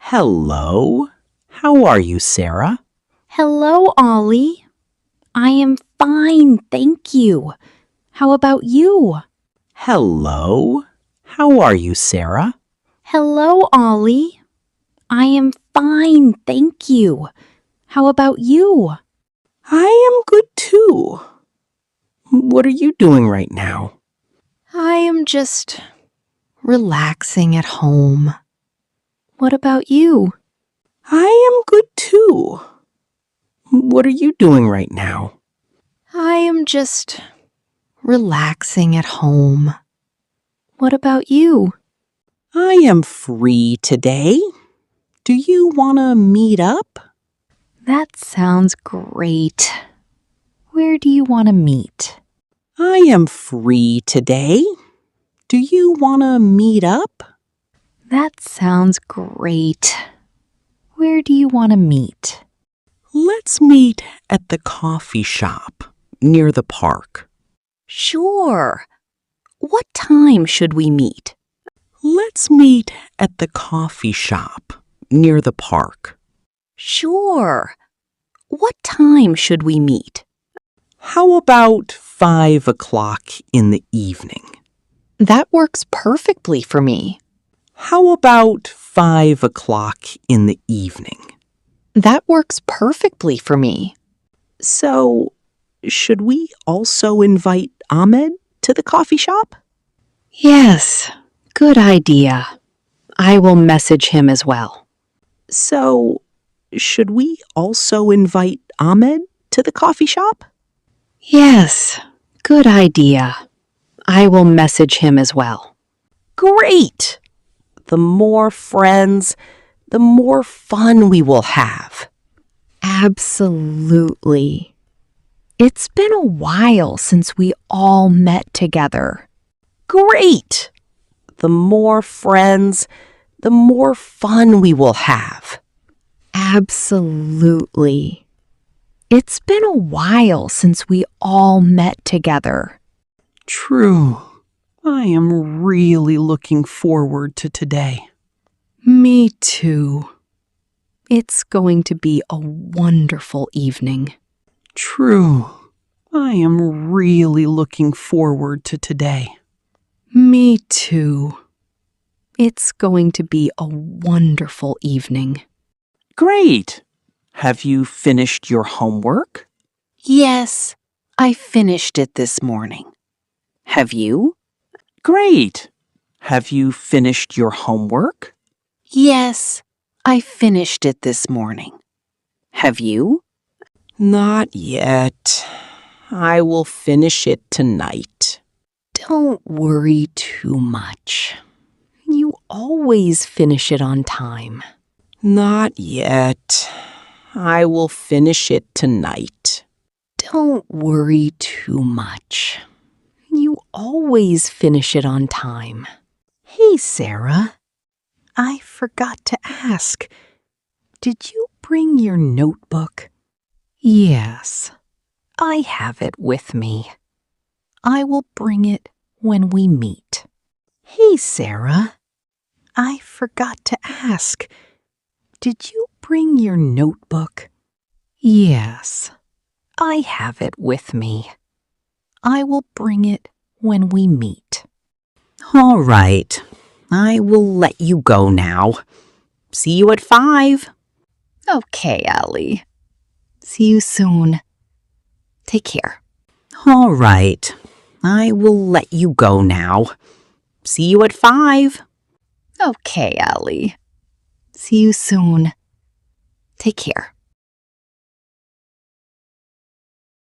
Hello. How are you, Sarah? Hello, Ollie. I am fine, thank you. How about you? Hello. How are you, Sarah? Hello, Ollie. I am fine, thank you. How about you? I am good too. What are you doing right now? I am just relaxing at home. What about you? I am good too. What are you doing right now? I am just relaxing at home. What about you? I am free today. Do you want to meet up? That sounds great. Where do you want to meet? I am free today. Do you want to meet up? That sounds great. Where do you want to meet? Let's meet at the coffee shop near the park. Sure. What time should we meet? Let's meet at the coffee shop near the park. Sure. What time should we meet? How about 5 o'clock in the evening? That works perfectly for me. How about 5 o'clock in the evening? That works perfectly for me. So, should we also invite Ahmed to the coffee shop? Yes, good idea. I will message him as well. So, should we also invite Ahmed to the coffee shop? Yes, good idea. I will message him as well. Great! The more friends, the more fun we will have. Absolutely. It's been a while since we all met together. Great! The more friends, the more fun we will have. Absolutely. It's been a while since we all met together. True. I am really looking forward to today. Me too. It's going to be a wonderful evening. True. I am really looking forward to today. Me too. It's going to be a wonderful evening. Great! Have you finished your homework? Yes, I finished it this morning. Have you? Great! Have you finished your homework? Yes, I finished it this morning. Have you? Not yet. I will finish it tonight. Don't worry too much. You always finish it on time. Not yet. I will finish it tonight. Don't worry too much. You always finish it on time. Hey, Sarah. I forgot to ask. Did you bring your notebook? Yes, I have it with me. I will bring it when we meet. Hey, Sarah. I forgot to ask. Did you bring your notebook? Yes, I have it with me. I will bring it when we meet. All right. I will let you go now. See you at 5. Okay, Allie. See you soon. Take care. All right. I will let you go now. See you at 5. Okay, Allie. See you soon. Take care.